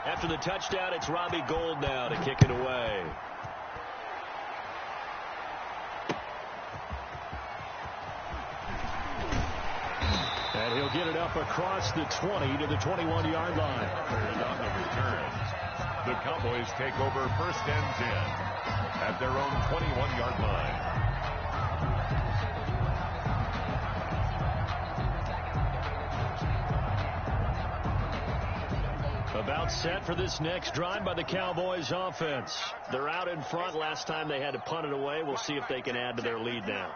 After the touchdown, it's Robbie Gould now to kick it away. And he'll get it up across the 20 to the 21-yard line. On the returns, the Cowboys take over 1st and 10 at their own 21-yard line. About set for this next drive by the Cowboys offense. They're out in front. Last time they had to punt it away. We'll see if they can add to their lead now.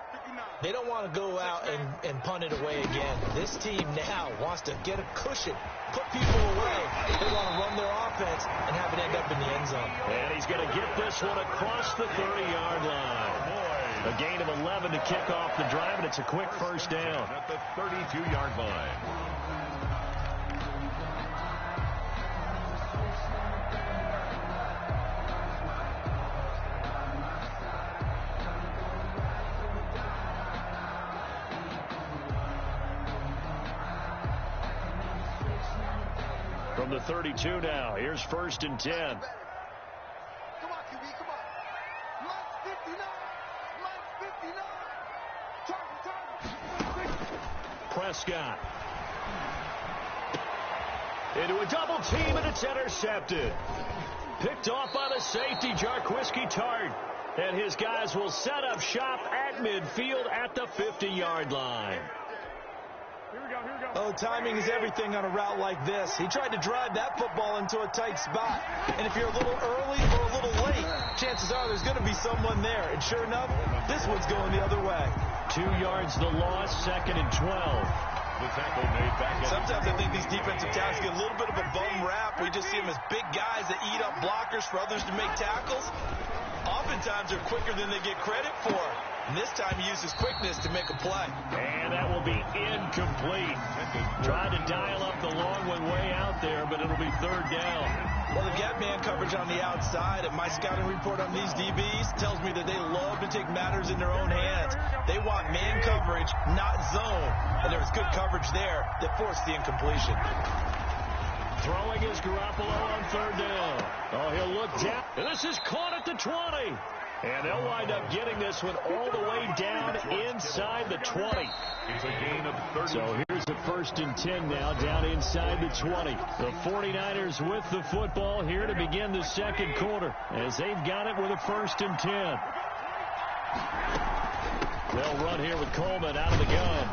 They don't want to go out and punt it away again. This team now wants to get a cushion, put people away. They want to run their offense and have it end up in the end zone. And he's going to get this one across the 30-yard line. A gain of 11 to kick off the drive, and it's a quick first down. At the 32-yard line. From the 32 now, here's 1st and 10. Come on, QB, come on. Line 59. Line 59. Target. Prescott. Into a double team, and it's intercepted. Picked off by the safety, Jarquiski Tart. And his guys will set up shop at midfield at the 50-yard line. Oh, timing is everything on a route like this. He tried to drive that football into a tight spot. And if you're a little early or a little late, chances are there's going to be someone there. And sure enough, this one's going the other way. 2 yards the loss, 2nd and 12. The tackle made back at Sometimes I think these defensive tackles get a little bit of a bum rap. We just see them as big guys that eat up blockers for others to make tackles. Oftentimes they're quicker than they get credit for. And this time he uses quickness to make a play. And that will be incomplete. Tried to dial up the long one way out there, but it'll be 3rd down. Well, they've got man coverage on the outside, and my scouting report on these DBs tells me that they love to take matters in their own hands. They want man coverage, not zone. And there was good coverage there that forced the incompletion. Throwing is Garoppolo on 3rd down. Oh, he'll look down. And this is caught at the 20. And they'll wind up getting this one all the way down inside the 20. It's a gain of 30. So here's the 1st and 10 now down inside the 20. The 49ers with the football here to begin the 2nd quarter as they've got it with a 1st and 10. They'll run here with Coleman out of the gun.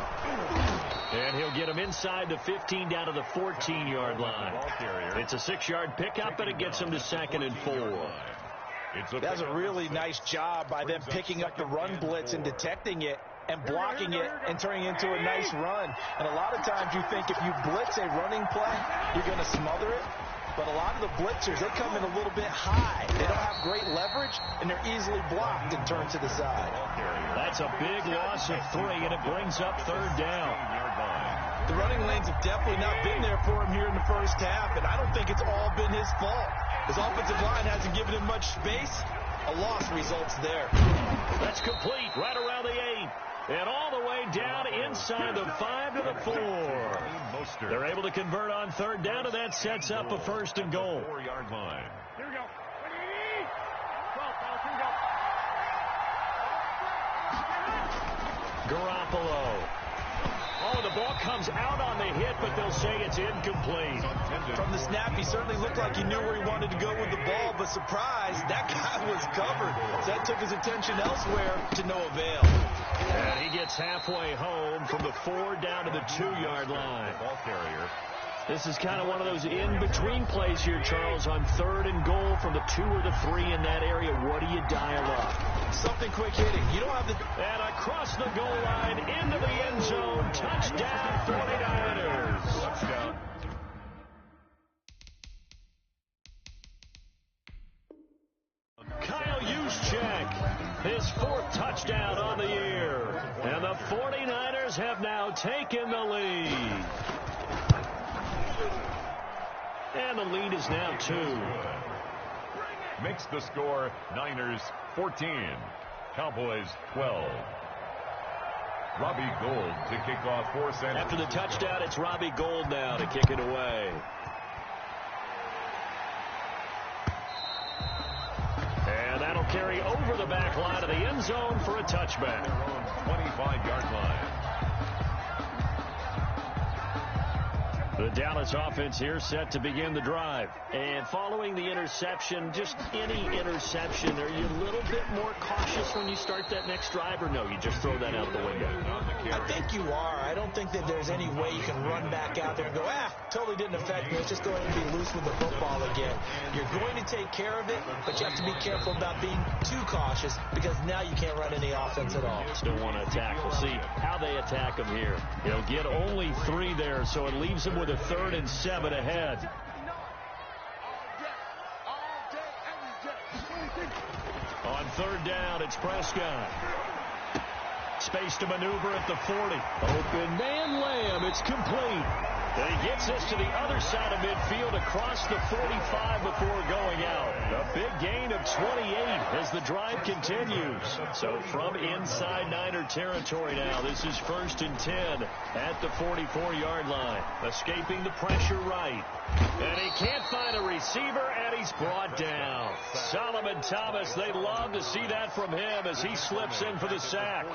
And he'll get him inside the 15 down to the 14-yard line. It's a 6-yard pickup, and it gets him to 2nd and 4. That's a really nice job by them picking up the run blitz and detecting it and blocking it and turning it into a nice run. And a lot of times you think if you blitz a running play, you're going to smother it. But a lot of the blitzers, they come in a little bit high. They don't have great leverage, and they're easily blocked and turned to the side. That's a big loss of 3, and it brings up 3rd down. The running lanes have definitely not been there for him here in the first half, and I don't think it's all been his fault. His offensive line hasn't given him much space. A loss results there. That's complete right around the 8. And all the way down inside the 5 to the 4. They're able to convert on 3rd down, and that sets up a 1st and goal. 4-yard line. Here we go. Garoppolo. Oh, the ball comes out on the hit, but they'll say it's incomplete. From the snap, he certainly looked like he knew where he wanted to go with the ball, but surprise, that guy was covered. So that took his attention elsewhere to no avail. And he gets halfway home from the 4 down to the 2-yard line. Ball carrier. This is kind of one of those in-between plays here, Charles, on 3rd and goal from the 2 or the 3 in that area. What do you dial up? Something quick hitting. You don't have the... And across the goal line, into the end zone. Touchdown, 49ers. Touchdown. Kyle Juszczyk, his 4th touchdown on the year. And the 49ers have now taken the lead. And the lead is now 2. Makes the score Niners 14, Cowboys 12. Robbie Gould to kick off for San. After the touchdown, it's Robbie Gould now to kick it away. carry over the back line of the end zone for a touchback. 25-yard line. The Dallas offense here set to begin the drive. And following the interception, just any interception, are you a little bit more cautious when you start that next drive, or no, you just throw that out the window? I think you are. I don't think that there's any way you can run back out there and go, totally didn't affect me. Let's just go ahead and be loose with the football again. You're going to take care of it, but you have to be careful about being too cautious because now you can't run any offense at all. Still want to attack. We'll see how they attack them here. They'll get only 3 there, so it leaves them with a 3rd and 7 ahead. On 3rd down, it's Prescott. Space to maneuver at the 40. Open man Lamb. It's complete. And he gets this to the other side of midfield across the 45 before going out. A big gain of 28 as the drive continues. So from inside Niner territory now, this is 1st and 10 at the 44-yard line. Escaping the pressure right. And he can't find a receiver, and he's brought down. Solomon Thomas, they love to see that from him as he slips in for the sack.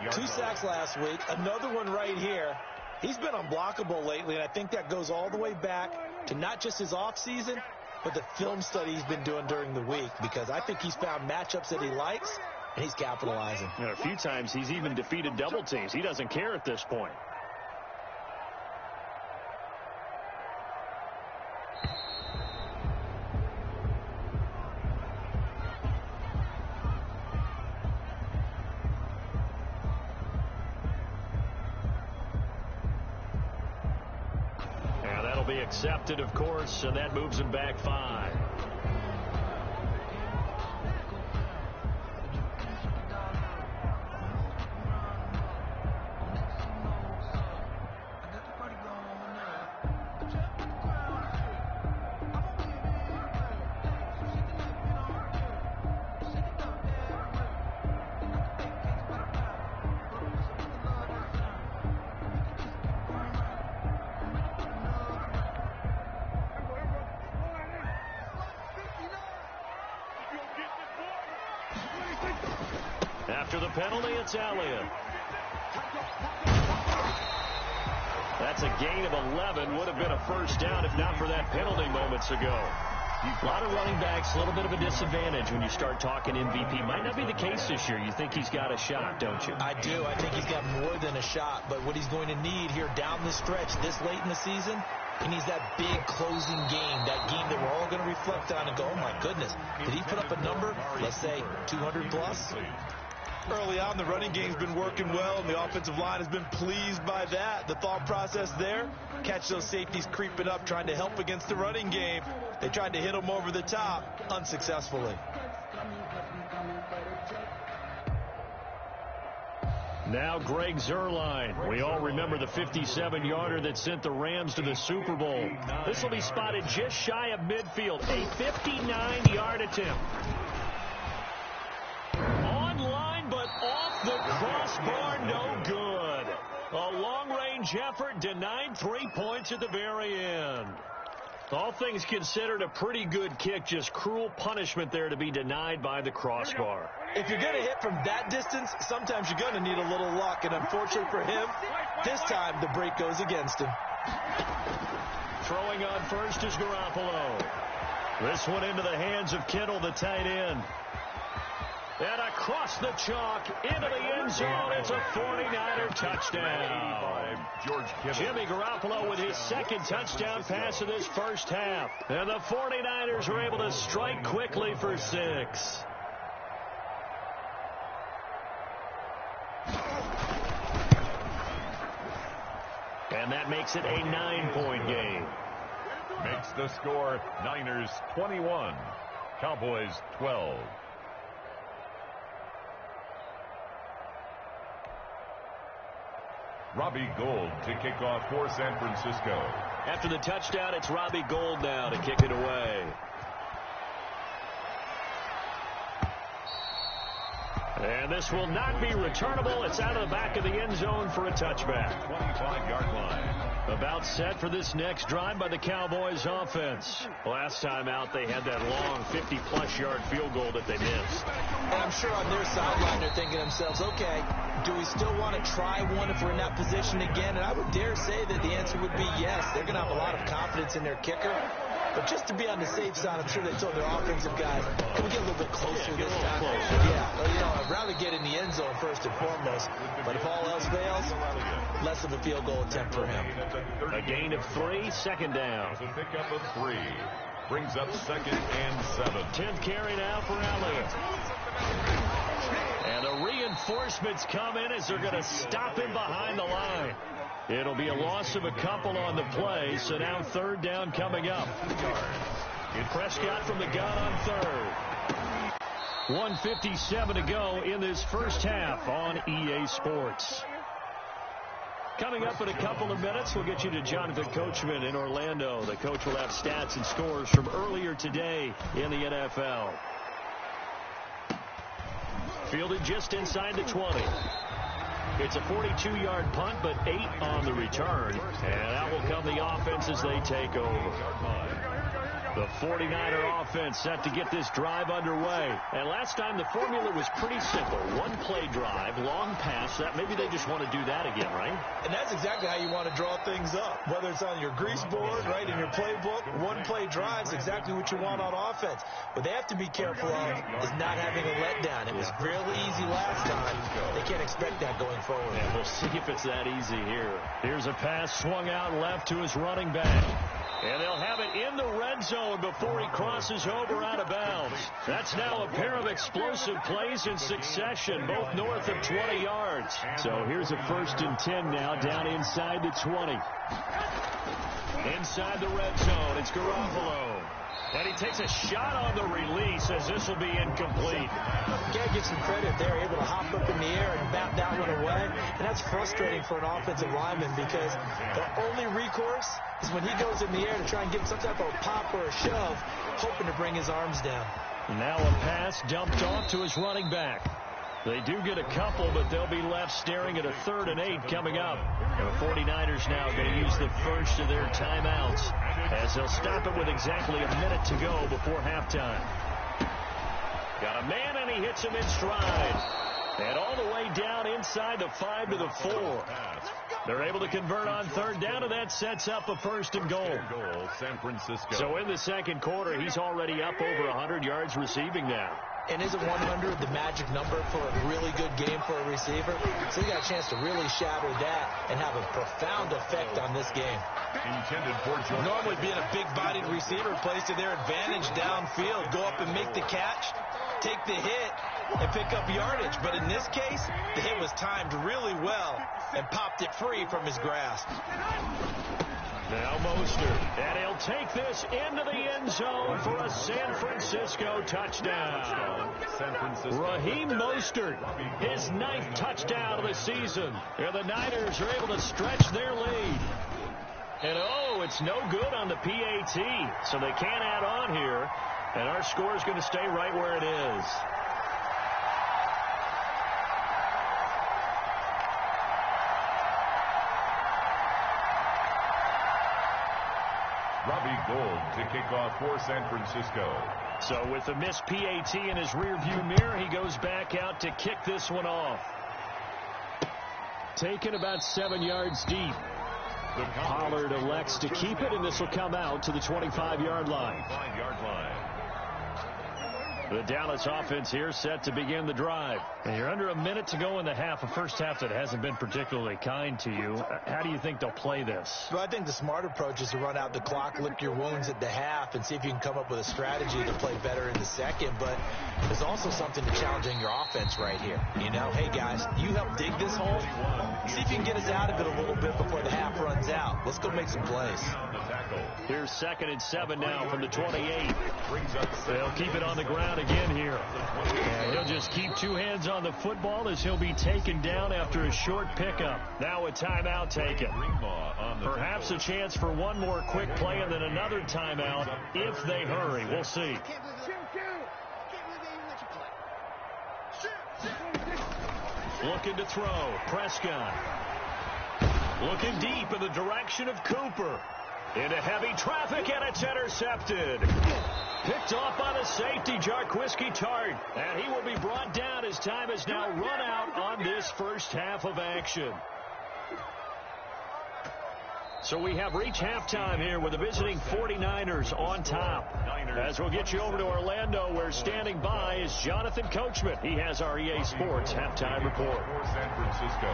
2 sacks last week, another one right here. He's been unblockable lately, and I think that goes all the way back to not just his offseason, but the film study he's been doing during the week, because I think he's found matchups that he likes, and he's capitalizing. And a few times he's even defeated double teams. He doesn't care at this point. Be accepted, of course, and that moves him back 5. After the penalty, it's Elliott. That's a gain of 11. Would have been a 1st down if not for that penalty moments ago. A lot of running backs, a little bit of a disadvantage when you start talking MVP. Might not be the case this year. You think he's got a shot, don't you? I do. I think he's got more than a shot. But what he's going to need here down the stretch this late in the season, he needs that big closing game, that game that we're all going to reflect on and go, oh, my goodness, did he put up a number, let's say, 200 plus? Early on, the running game's been working well, and the offensive line has been pleased by that. The thought process there, catch those safeties creeping up, trying to help against the running game. They tried to hit them over the top, unsuccessfully. Now Greg Zuerlein. We all remember the 57-yarder that sent the Rams to the Super Bowl. This will be spotted just shy of midfield. A 59-yard attempt. Online, but off the crossbar, no good. A long-range effort denied 3 points at the very end. All things considered, a pretty good kick, just cruel punishment there to be denied by the crossbar. If you're going to hit from that distance, sometimes you're going to need a little luck, and unfortunately for him, this time the break goes against him. Throwing on first is Garoppolo. This one into the hands of Kittle, the tight end. And across the chalk, into the end zone, it's a 49er touchdown. Jimmy Garoppolo with his second touchdown pass of this first half. And the 49ers are able to strike quickly for 6. And that makes it a 9-point game. Makes the score Niners 21, Cowboys 12. Robbie Gould to kick off for San Francisco. After the touchdown, it's Robbie Gould now to kick it away. And this will not be returnable. It's out of the back of the end zone for a touchback. 25-yard line. About set for this next drive by the Cowboys offense. Last time out, they had that long 50-plus yard field goal that they missed. And I'm sure on their sideline they're thinking to themselves, okay, do we still want to try one if we're in that position again? And I would dare say that the answer would be yes. They're going to have a lot of confidence in their kicker. But just to be on the safe side, I'm sure they told their offensive guys, can we get a little bit closer this time? Yeah, I'd rather get in the end zone first and foremost. But if all else fails, less of a field goal attempt for him. A gain of 3, second down. A pickup of 3. Brings up 2nd and 7. 10th carry now for Elliott. And the reinforcements come in as they're going to stop him behind the line. It'll be a loss of a couple on the play, so now 3rd down coming up. Prescott from the gun on 3rd. 1:57 to go in this first half on EA Sports. Coming up in a couple of minutes, we'll get you to Jonathan Coachman in Orlando. The coach will have stats and scores from earlier today in the NFL. Fielded just inside the 20. It's a 42-yard punt, but 8 on the return. And that will come the offense as they take over. The 49er offense set to get this drive underway. And last time the formula was pretty simple. One-play drive, long pass. Maybe they just want to do that again, right? And that's exactly how you want to draw things up. Whether it's on your grease board, right, in your playbook, one-play drive is exactly what you want on offense. What they have to be careful of is not having a letdown. It was really easy last time. They can't expect that going forward. And we'll see if it's that easy here. Here's a pass swung out left to his running back. And they'll have it in the red zone before he crosses over out of bounds. That's now a pair of explosive plays in succession, both north of 20 yards. So here's a 1st and 10 now, down inside the 20. Inside the red zone, it's Garoppolo. And he takes a shot on the release as this will be incomplete. You got to give some credit. They're able to hop up in the air and bat that one away. And that's frustrating for an offensive lineman because the only recourse is when he goes in the air to try and give some type of a pop or a shove, hoping to bring his arms down. Now a pass dumped off to his running back. They do get a couple, but they'll be left staring at a 3rd and 8 coming up. And the 49ers now going to use the first of their timeouts as they'll stop it with exactly a minute to go before halftime. Got a man, and he hits him in stride. And all the way down inside the 5 to the 4. They're able to convert on 3rd down, and that sets up a 1st and goal. San Francisco. So in the second quarter, he's already up over 100 yards receiving now. And isn't 100 the magic number for a really good game for a receiver? So you got a chance to really shatter that and have a profound effect on this game. Intended for Jordan. Normally being a big-bodied receiver plays to their advantage downfield. Go up and make the catch, take the hit, and pick up yardage. But in this case, the hit was timed really well and popped it free from his grasp. Now Mostert, and he'll take this into the end zone for a San Francisco touchdown. Raheem Mostert, his 9th touchdown of the season. And the Niners are able to stretch their lead. And it's no good on the PAT, so they can't add on here. And our score is going to stay right where it is. Robbie Gould to kick off for San Francisco. So with the missed PAT in his rearview mirror, he goes back out to kick this one off. Taken about 7 yards deep. Pollard elects to keep it, and this will come out to the 25-yard line. 5-yard line. The Dallas offense here set to begin the drive. And you're under a minute to go in the half, a first half that hasn't been particularly kind to you. How do you think they'll play this? Well, I think the smart approach is to run out the clock, lick your wounds at the half, and see if you can come up with a strategy to play better in the second. But there's also something to challenging your offense right here. You know, hey, guys, you help dig this hole. See if you can get us out of it a little bit before the half runs out. Let's go make some plays. Here's 2nd and 7 now from the 28. They'll keep it on the ground again here. And he'll just keep 2 hands on the football as he'll be taken down after a short pickup. Now a timeout taken. Perhaps a chance for one more quick play and then another timeout if they hurry. We'll see. Looking to throw. Prescott. Looking deep in the direction of Cooper. Into heavy traffic, and it's intercepted. Picked off by the safety, Jarquiski Tart. And he will be brought down as time has now run out on this first half of action. So we have reached halftime here with the visiting 49ers on top. As we'll get you over to Orlando, where standing by is Jonathan Coachman. He has our EA Sports halftime report. San Francisco.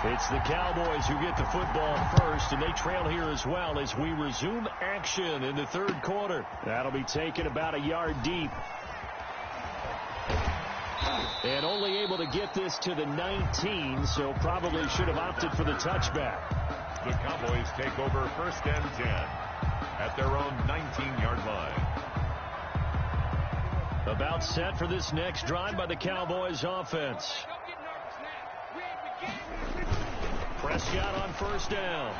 It's the Cowboys who get the football first, and they trail here as well as we resume action in the third quarter. That'll be taken about a yard deep. And only able to get this to the 19, so probably should have opted for the touchback. The Cowboys take over 1st and 10 at their own 19-yard line. About set for this next drive by the Cowboys offense. Prescott on 1st down.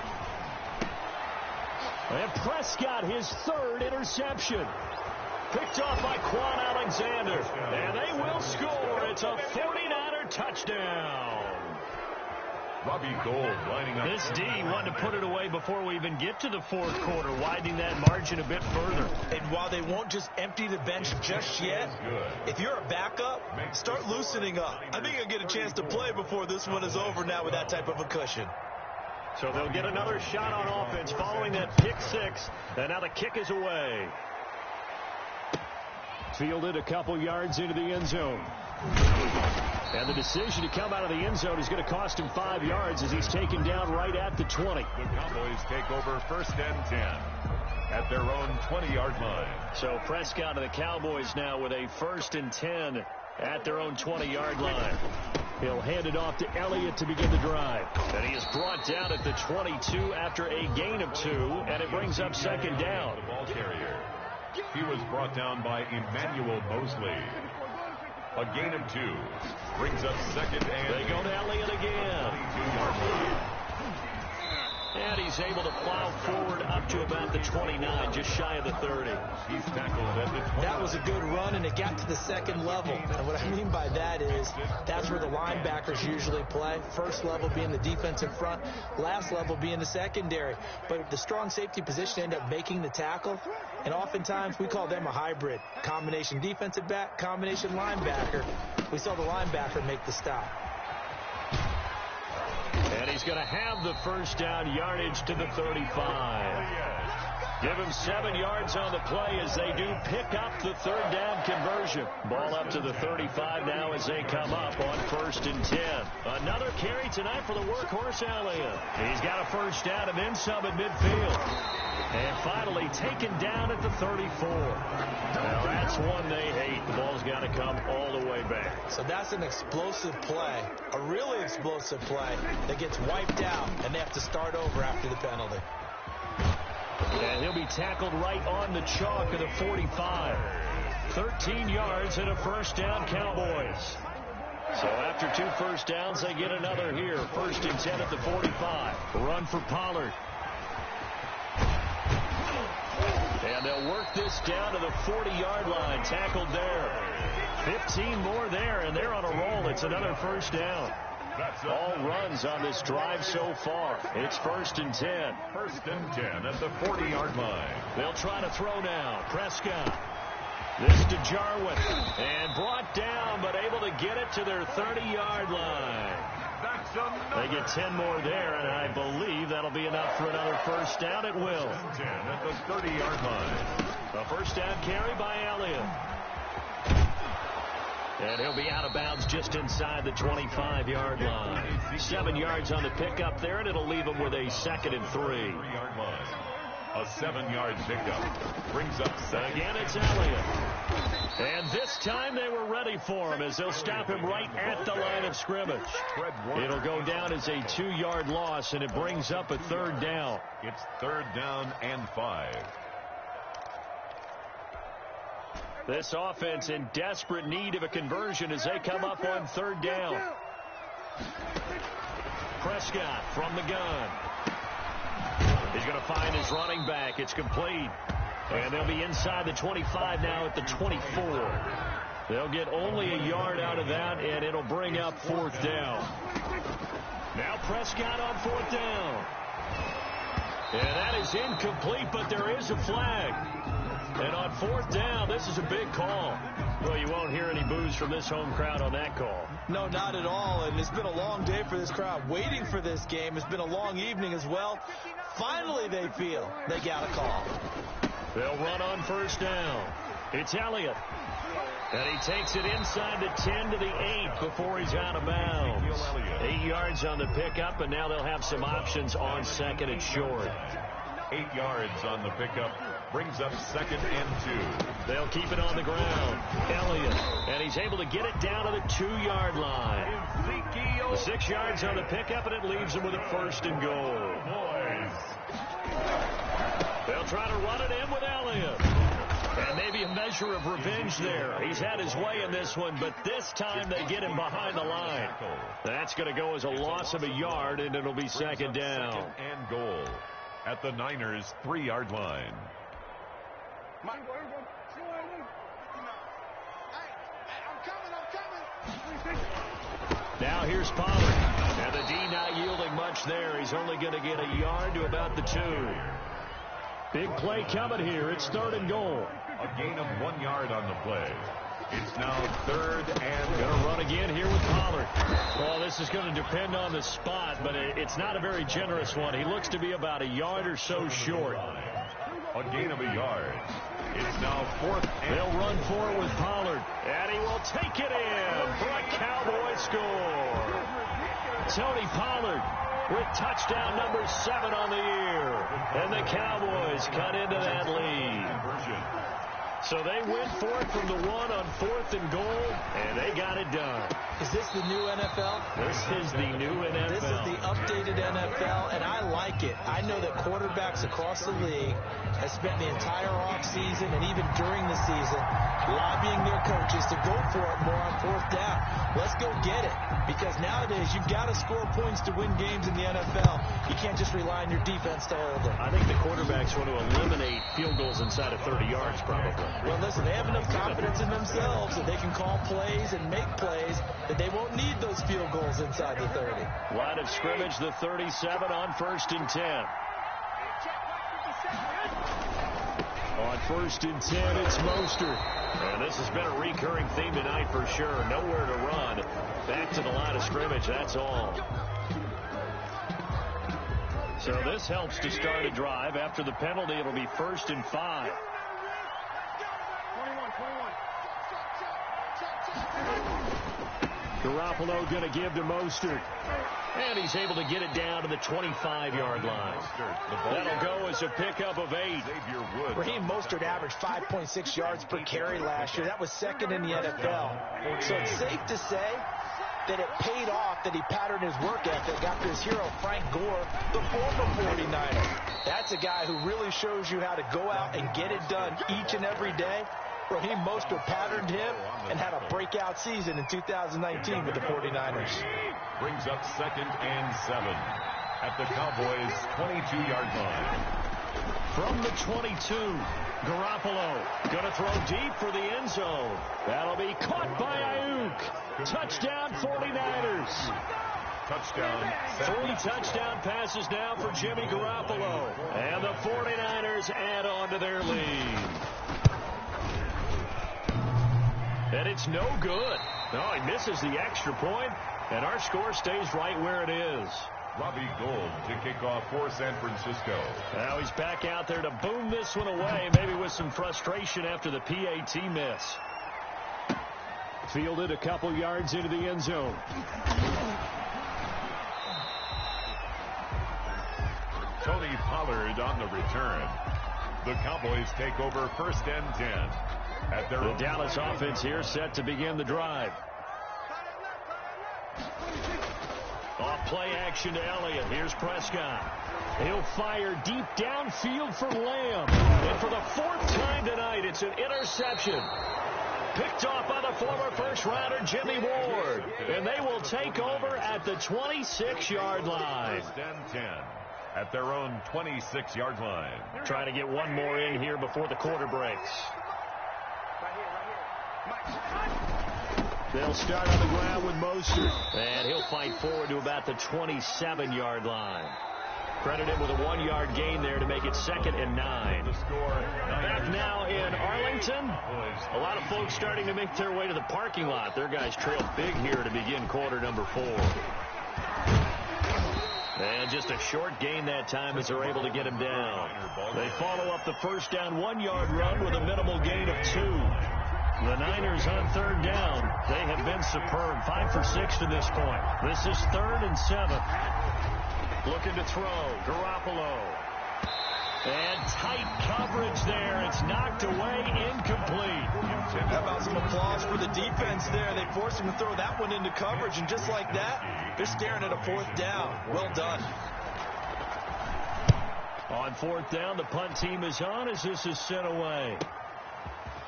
And Prescott, his 3rd interception. Picked off by Quan Alexander. And they will score. It's a 49er touchdown. Robbie Gould lining up. This D wanted to put it away before we even get to the fourth quarter, widening that margin a bit further. And while they won't just empty the bench just yet, if you're a backup, start loosening up. I think you'll get a chance to play before this one is over now with that type of a cushion. So they'll get another shot on offense following that pick 6, and now the kick is away. Fielded a couple yards into the end zone. And the decision to come out of the end zone is going to cost him 5 yards as he's taken down right at the 20. The Cowboys take over 1st and 10 at their own 20-yard line. So Prescott and the Cowboys now with a 1st and 10 at their own 20-yard line. He'll hand it off to Elliott to begin the drive. And he is brought down at the 22 after a gain of 2, and it brings up 2nd down. The ball carrier. He was brought down by Emmanuel Mosley. A gain of 2 brings up 2nd and they go to Elliott again. 22-yard line. And he's able to plow forward up to about the 29, just shy of the 30. He's tackled at the 20. That was a good run, and it got to the 2nd level. And what I mean by that is that's where the linebackers usually play. First level being the defensive front, last level being the secondary. But the strong safety position ended up making the tackle. And oftentimes we call them a hybrid. Combination defensive back, combination linebacker. We saw the linebacker make the stop. And he's going to have the 1st down, yardage to the 35. Give him 7 yards on the play as they do pick up the 3rd down conversion. Ball up to the 35 now as they come up on 1st and 10. Another carry tonight for the workhorse Elliott. He's got a 1st down and then some at midfield. And finally taken down at the 34. Now that's one they hate. The ball's got to come all the way back. So that's an explosive play, a really explosive play that gets wiped out, and they have to start over after the penalty. And he'll be tackled right on the chalk of the 45. 13 yards and a 1st down, Cowboys. So after 2 1st downs, they get another here. 1st and 10 at the 45. Run for Pollard. And they'll work this down to the 40-yard line. Tackled there. 15 more there, and they're on a roll. It's another 1st down. All runs on this drive so far. It's 1st and 10. 1st and 10 at the 40-yard line. They'll try to throw now. Prescott. This to Jarwin. And brought down, but able to get it to their 30-yard line. They get 10 more there, and I believe that'll be enough for another 1st down. It will. 10 at the 30-yard line. A 1st down carry by Elliott. And he'll be out of bounds just inside the 25-yard line. 7 yards on the pickup there, and it'll leave him with a 2nd and 3. 3-yard line. A 7-yard pickup brings up 2nd. Again, it's Elliott. And this time they were ready for him as they'll stop him right at the line of scrimmage. It'll go down as a 2-yard loss, and it brings up a 3rd down. It's 3rd down and 5. This offense in desperate need of a conversion as they come up on 3rd down. Prescott from the gun. He's going to find his running back. It's complete. And they'll be inside the 25 now at the 24. They'll get only a yard out of that, and it'll bring up 4th down. Now Prescott on 4th down. And that is incomplete, but there is a flag. And on 4th down, this is a big call. Well, you won't hear any boos from this home crowd on that call. No, not at all. And it's been a long day for this crowd. Waiting for this game. It's been a long evening as well. Finally, they feel they got a call. They'll run on 1st down. It's Elliott. And he takes it inside the 10 to the 8 before he's out of bounds. 8 yards on the pickup, and now they'll have some options on 2nd and short. 8 yards on the pickup. Brings up 2nd and 2. They'll keep it on the ground. Elliott. And he's able to get it down to the 2-yard line. 6 yards on the pickup, and it leaves him with a 1st and goal. They'll try to run it in with Elliott. And maybe a measure of revenge there. He's had his way in this one, but this time they get him behind the line. That's going to go as a loss of a yard, and it'll be 2nd down. 2nd and goal at the Niners' 3-yard line. Now here's Pollard. And the D not yielding much there. He's only going to get a yard to about the 2. Big play coming here. It's 3rd and goal. A gain of 1 yard on the play. It's now 3rd and going to run again here with Pollard. Well, this is going to depend on the spot, but it's not a very generous one. He looks to be about a yard or so short. A gain of a yard. It's now 4th and they'll run for it with Pollard. And he will take it in for a Cowboy score. Tony Pollard with touchdown number 7 on the year. And the Cowboys cut into that lead. So they went for it from the 1 on 4th and goal, and they got it done. Is this the new NFL? This is the new NFL. This is the updated NFL, and I like it. I know that quarterbacks across the league have spent the entire offseason and even during the season lobbying their coaches to go for it more on 4th down. Let's go get it, because nowadays you've got to score points to win games in the NFL. You can't just rely on your defense to hold them. I think the quarterbacks want to eliminate field goals inside of 30 yards probably. Well, listen, they have enough confidence in themselves that they can call plays and make plays that they won't need those field goals inside the 30. Line of scrimmage, the 37 on 1st and 10. On 1st and 10, it's Mostert. And this has been a recurring theme tonight for sure. Nowhere to run. Back to the line of scrimmage, that's all. So this helps to start a drive. After the penalty, it'll be 1st and 5. Garoppolo going to give to Mostert. And he's able to get it down to the 25-yard line. That'll go as a pickup of 8. Raheem Mostert averaged 5.6 yards per carry last year. That was 2nd in the NFL. So it's safe to say that it paid off that he patterned his work ethic after his hero, Frank Gore, the former 49er. That's a guy who really shows you how to go out and get it done each and every day. Raheem Mostert patterned him and had a breakout season in 2019 with the 49ers. Brings up 2nd and 7 at the Cowboys' 22-yard line. From the 22, Garoppolo going to throw deep for the end zone. That'll be caught by Ayuk. Touchdown 49ers. Touchdown. 3 touchdown passes now for Jimmy Garoppolo. And the 49ers add on to their lead. And it's no good. No, he misses the extra point, and our score stays right where it is. Robbie Gould to kick off for San Francisco. Now he's back out there to boom this one away, maybe with some frustration after the PAT miss. Fielded a couple yards into the end zone. Tony Pollard on the return. The Cowboys take over 1st and 10. The Dallas offense here set to begin the drive. Off play action to Elliott. Here's Prescott. He'll fire deep downfield for Lamb. And for the 4th time tonight, it's an interception. Picked off by the former first-rounder Jimmy Ward. And they will take over at the 26-yard line. 1st and 10 at their own 26-yard line. Trying to get one more in here before the quarter breaks. They'll start on the ground with Mostert. And he'll fight forward to about the 27-yard line. Credit him with a 1-yard gain there to make it 2nd and 9. Back now in Arlington. A lot of folks starting to make their way to the parking lot. Their guys trail big here to begin quarter number 4. And just a short gain that time as they're able to get him down. They follow up the first down 1-yard run with a minimal gain of 2. The Niners on 3rd down. They have been superb. 5 for 6 to this point. This is 3rd and 7. Looking to throw. Garoppolo. And tight coverage there. It's knocked away, incomplete. How about some applause for the defense there? They forced him to throw that one into coverage, and just like that, they're staring at a 4th down. Well done. On 4th down, the punt team is on as this is sent away.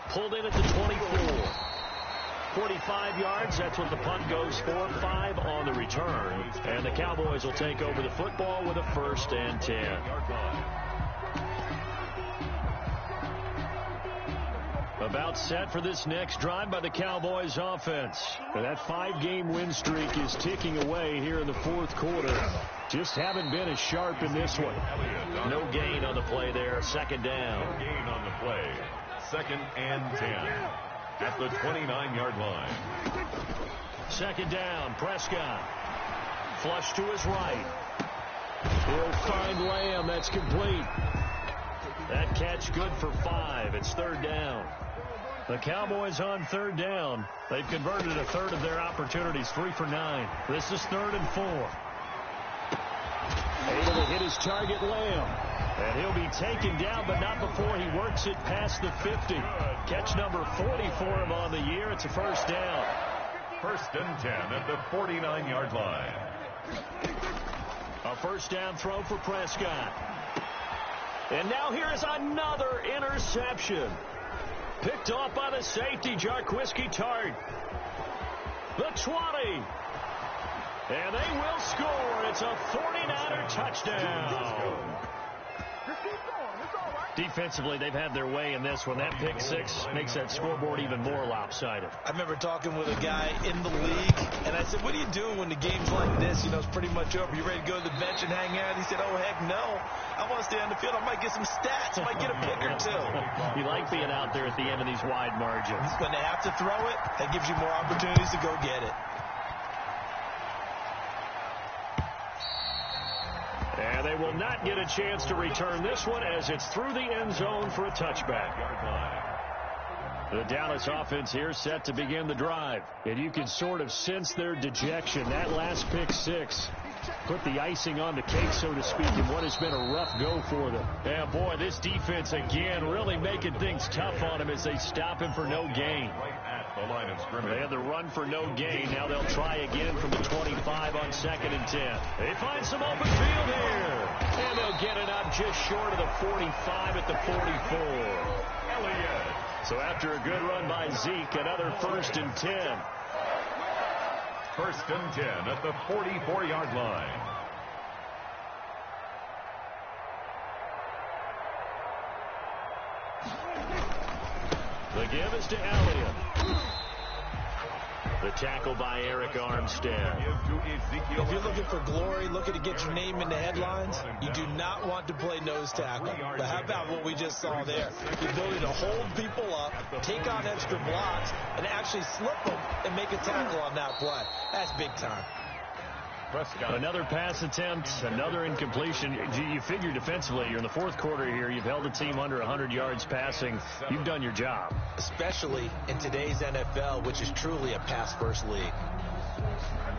Pulled in at the 24. 45 yards, that's what the punt goes for. 5 on the return. And the Cowboys will take over the football with a 1st and 10. About set for this next drive by the Cowboys offense. And that 5-game win streak is ticking away here in the 4th quarter. Just haven't been as sharp in this one. No gain on the play there. 2nd down. No gain on the play. 2nd and 10 at the 29-yard line. 2nd down. Prescott. Flush to his right. He'll find Lamb. That's complete. That catch good for 5. It's 3rd down. The Cowboys on 3rd down. They've converted a third of their opportunities. 3 for 9. This is 3rd and 4. Able to hit his target, Lamb. And he'll be taken down, but not before he works it past the 50. Catch number 40 for him on the year. It's a 1st down. 1st and 10 at the 49-yard line. A 1st down throw for Prescott. And now here's another interception. Picked off by the safety, Jarquiski Tart. The 20. And they will score. It's a 49er touchdown. Defensively, they've had their way in this one. That pick 6 makes that scoreboard even more lopsided. I remember talking with a guy in the league, and I said, what are you doing when the game's like this? You know, it's pretty much over. You ready to go to the bench and hang out? He said, oh, heck no. I want to stay on the field. I might get some stats. I might get a pick or 2. You like being out there at the end of these wide margins. When they have to throw it, that gives you more opportunities to go get it. And they will not get a chance to return this one as it's through the end zone for a touchback. The Dallas offense here set to begin the drive. And you can sort of sense their dejection. That last pick 6 put the icing on the cake, so to speak, in what has been a rough go for them. Yeah, boy, this defense again really making things tough on him as they stop him for no gain. The line of scrimmage. They had the run for no gain. Now they'll try again from the 25 on 2nd and 10. They find some open field here. And they'll get it up just short of the 45 at the 44. Elliott. So after a good run by Zeke, another 1st and 10. 1st and 10 at the 44-yard line. The give is to Elliott. The tackle by Eric Armstead. If you're looking for glory, looking to get your name in the headlines, you do not want to play nose tackle. But how about what we just saw there? The ability to hold people up, take on extra blocks, and actually slip them and make a tackle on that play. That's big time. Another pass attempt, another incompletion. You figure defensively, you're in the 4th quarter here. You've held the team under 100 yards passing. You've done your job. Especially in today's NFL, which is truly a pass-first league.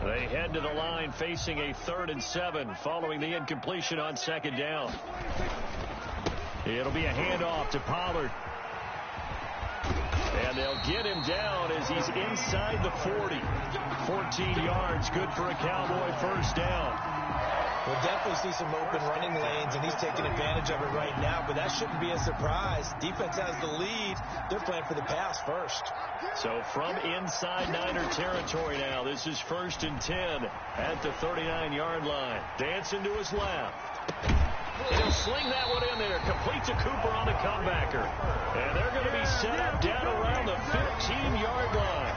They head to the line facing a 3rd and 7 following the incompletion on 2nd down. It'll be a handoff to Pollard. And they'll get him down as he's inside the 40. 14 yards, good for a Cowboy 1st down. We'll definitely see some open running lanes, and he's taking advantage of it right now, but that shouldn't be a surprise. Defense has the lead. They're playing for the pass first. So from inside Niner territory now, this is 1st and 10 at the 39-yard line. Dancing to his left. And he'll sling that one in there. Complete to Cooper on the comebacker. And they're going to be set up down around the 15-yard line.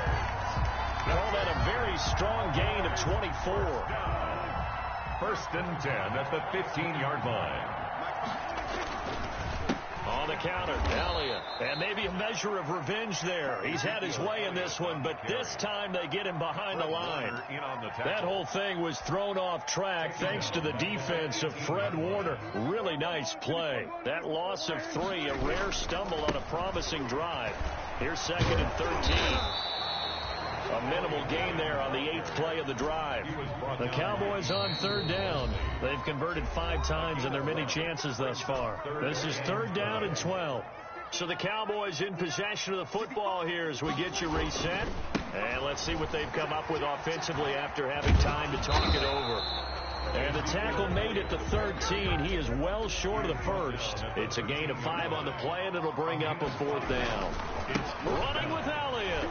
Call that a very strong gain of 24. First and 10 at the 15-yard line. On the counter, Elliott. And maybe a measure of revenge there. He's had his way in this one, but this time they get him behind the line. That whole thing was thrown off track thanks to the defense of Fred Warner. Really nice play. That loss of 3, a rare stumble on a promising drive. Here's 2nd and 13. A minimal gain there on the 8th play of the drive. The Cowboys on 3rd down. They've converted 5 times in their many chances thus far. This is 3rd down and 12. So the Cowboys in possession of the football here as we get you reset. And let's see what they've come up with offensively after having time to talk it over. And the tackle made at the 13. He is well short of the first. It's a gain of 5 on the play, and it'll bring up a 4th down. Running with Elliott.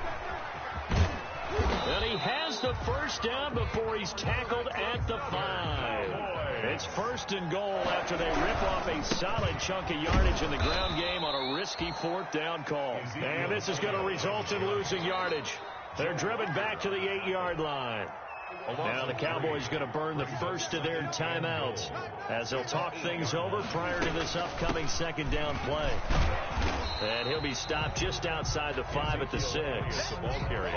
And he has the first down before he's tackled at the 5. It's 1st and goal after they rip off a solid chunk of yardage in the ground game on a risky 4th down call. And this is going to result in losing yardage. They're driven back to the 8-yard line. Now the Cowboys going to burn the first of their timeouts as they'll talk things over prior to this upcoming 2nd down play. And he'll be stopped just outside the 5 at the 6.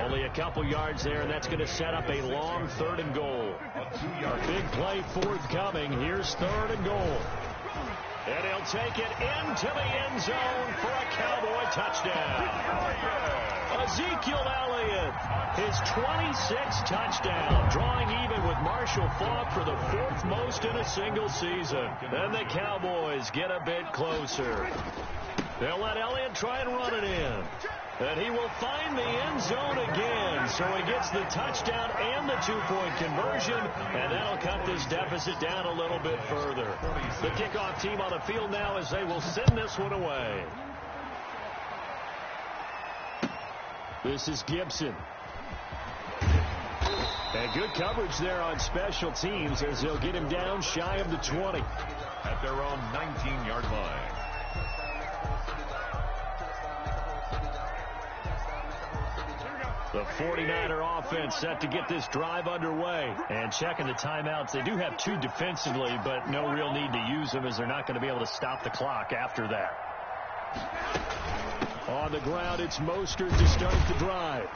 Only a couple yards there, and that's going to set up a long 3rd and goal. A big play forthcoming. Here's 3rd and goal. And he'll take it into the end zone for a Cowboy touchdown. Ezekiel Elliott, his 26th touchdown, drawing even with Marshall Faulk for the 4th most in a single season. Then the Cowboys get a bit closer. They'll let Elliott try and run it in. And he will find the end zone again. So he gets the touchdown and the 2-point conversion. And that'll cut this deficit down a little bit further. The kickoff team on the field now as they will send this one away. This is Gibson. And good coverage there on special teams as they'll get him down shy of the 20. At their own 19-yard line. The 49er offense set to get this drive underway. And checking the timeouts, they do have 2 defensively, but no real need to use them as they're not going to be able to stop the clock after that. On the ground, it's Mostert to start the drive.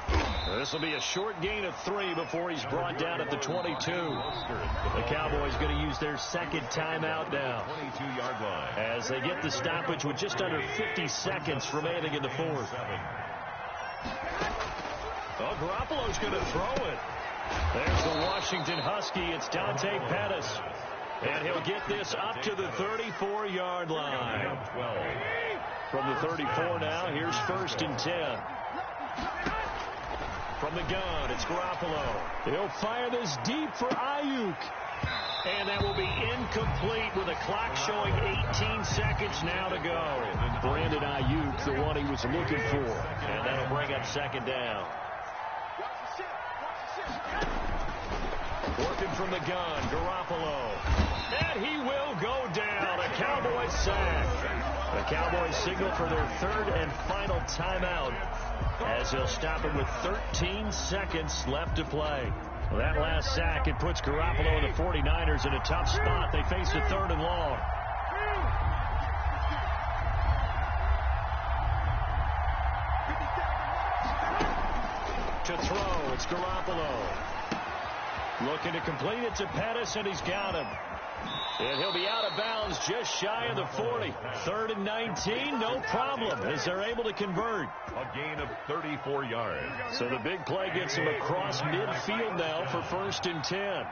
This will be a short gain of 3 before he's brought down at the 22. The Cowboys going to use their 2nd timeout now. 22-yard line. As they get the stoppage with just under 50 seconds remaining in the 4th. Oh, Garoppolo's going to throw it. There's the Washington Husky. It's Dante Pettis. And he'll get this up to the 34-yard line. From the 34 now, here's 1st and 10. From the gun, it's Garoppolo. He'll fire this deep for Ayuk. And that will be incomplete with a clock showing 18 seconds now to go. Brandon Ayuk, the one he was looking for. And that'll bring up 2nd down. Working from the gun, Garoppolo. And he will go down. A Cowboy sack. The Cowboys signal for their 3rd and final timeout as they'll stop him with 13 seconds left to play. Well, that last sack, it puts Garoppolo and the 49ers in a tough spot. They face a 3rd and long. To throw, it's Garoppolo. Looking to complete it to Pettis, and he's got him. And he'll be out of bounds just shy of the 40. 3rd and 19, no problem, as they're able to convert. A gain of 34 yards. So the big play gets him across midfield now for 1st and 10.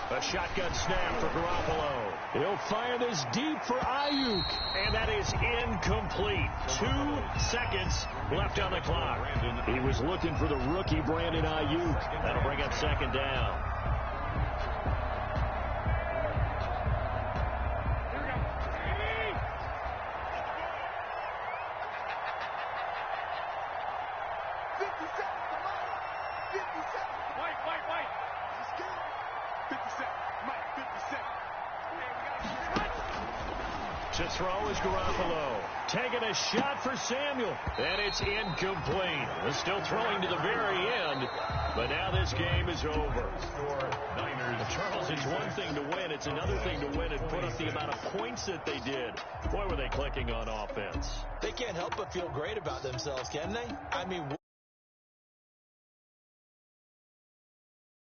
A shotgun snap for Garoppolo. He'll fire this deep for Ayuk. And that is incomplete. 2 seconds left on the clock. He was looking for the rookie Brandon Ayuk. That'll bring up 2nd down. To throw is Garoppolo. Taking a shot for Samuel. And it's incomplete. They're still throwing to the very end. But now this game is over. Charles, it's one thing to win. It's another thing to win and put up the amount of points that they did. Boy, were they clicking on offense. They can't help but feel great about themselves, can they? I mean...